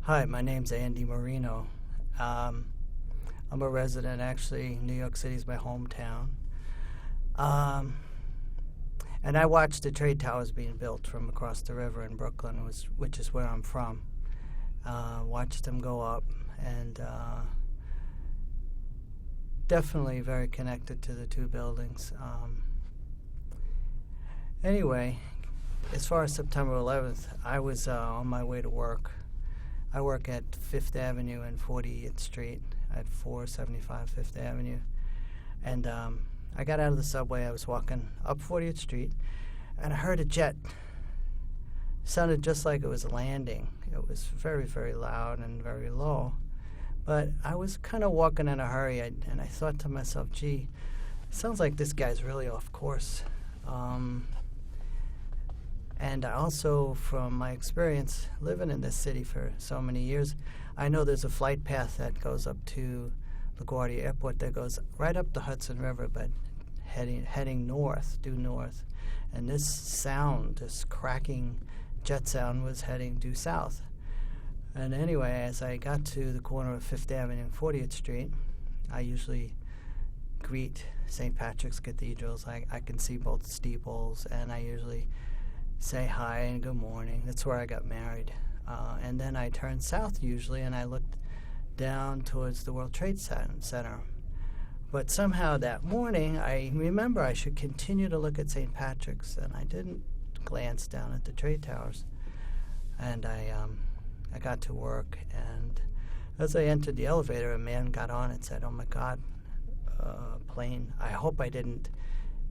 Hi, my name's Andy Marino. Um, I'm a resident, actually. New York City is my hometown. Um, and I watched the trade towers being built from across the river in Brooklyn, which is where I'm from. Watched them go up, and definitely very connected to the two buildings. Anyway, as far as September 11th, I was on my way to work. I work at 5th Avenue and 40th Street at 475 5th Avenue. And I got out of the subway. I was walking up 40th Street, and I heard a jet. Sounded just like it was landing. It was very, very loud and very low. But I was kind of walking in a hurry, and I thought to myself, gee, it sounds like this guy's really off course. And also, from my experience living in this city for so many years, I know there's a flight path that goes up to LaGuardia Airport that goes right up the Hudson River, but heading north, due north. And this sound, this cracking jet sound, was heading due south. And anyway, as I got to the corner of 5th Avenue and 40th Street, I usually greet St. Patrick's Cathedrals. I can see both steeples, and I usually say hi and good morning. That's where I got married. And then I turned south usually, and I looked down towards the World Trade Center. But somehow that morning, I remember I should continue to look at St. Patrick's, and I didn't glance down at the trade towers. And I got to work, and as I entered the elevator, a man got on and said, "Oh my God, plane. I hope I didn't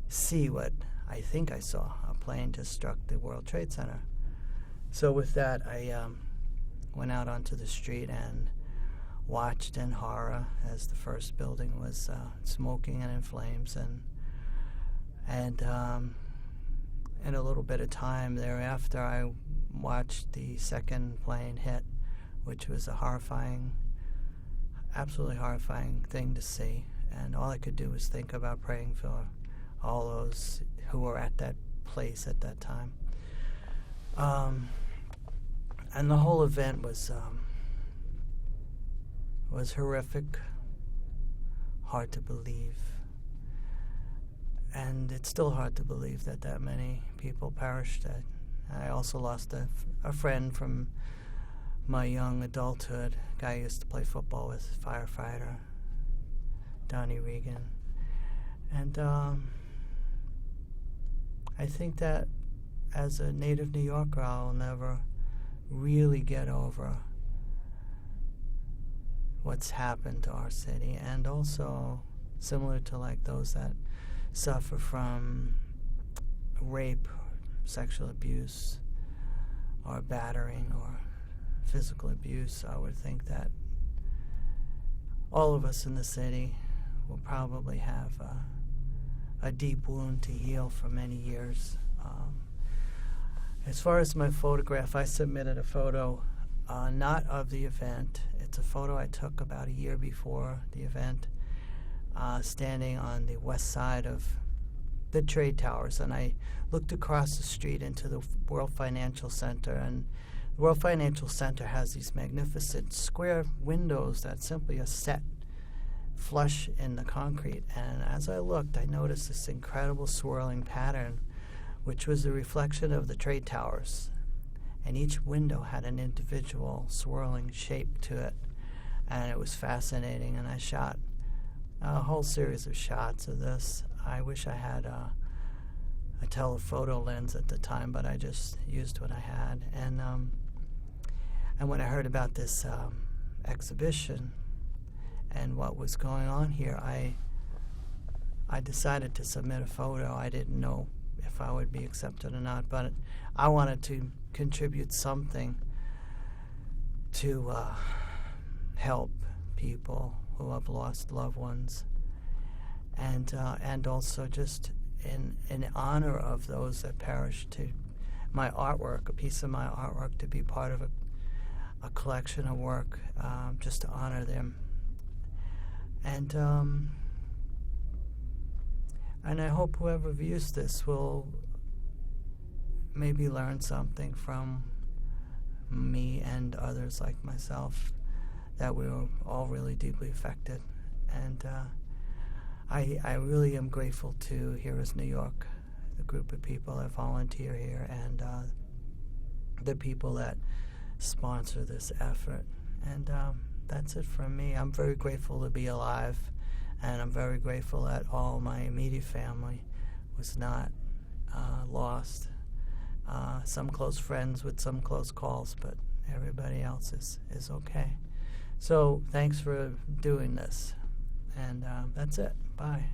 see what I think I saw. A plane just struck the World Trade Center." So with that, I went out onto the street and watched in horror as the first building was smoking and in flames, and in a little bit of time thereafter, I watched the second plane hit, which was a horrifying, absolutely horrifying thing to see. And all I could do was think about praying for all those who were at that place at that time. And the whole event was horrific, hard to believe. And it's still hard to believe that many people perished. I also lost a friend from my young adulthood, a guy I used to play football with, firefighter, Donnie Regan. And I think that as a native New Yorker, I'll never really get over what's happened to our city, and also similar to like those that suffer from rape, sexual abuse, or battering, or physical abuse. I would think that all of us in the city will probably have a deep wound to heal for many years. As far as my photograph, I submitted a photo not of the event. It's a photo I took about a year before the event, standing on the west side of the trade towers, and I looked across the street into the World Financial Center, and the World Financial Center has these magnificent square windows that simply are set flush in the concrete. And as I looked, I noticed this incredible swirling pattern, which was a reflection of the trade towers. And each window had an individual swirling shape to it. And it was fascinating. And I shot a whole series of shots of this. I wish I had a telephoto lens at the time, but I just used what I had. And when I heard about this exhibition and what was going on here, I decided to submit a photo. I didn't know if I would be accepted or not, but I wanted to contribute something to help people who have lost loved ones, and also just in honor of those that perished, to my artwork, a piece of my artwork, to be part of a collection of work, just to honor them. And I hope whoever views this will maybe learn something from me and and others like myself that we were all really deeply affected. And I really am grateful to Heroes New York, the group of people that volunteer here, and the people that sponsor this effort. And that's it from me. I'm very grateful to be alive, and I'm very grateful that all my immediate family was not lost. Some close friends with some close calls, but everybody else is okay. So thanks for doing this. And that's it. Bye.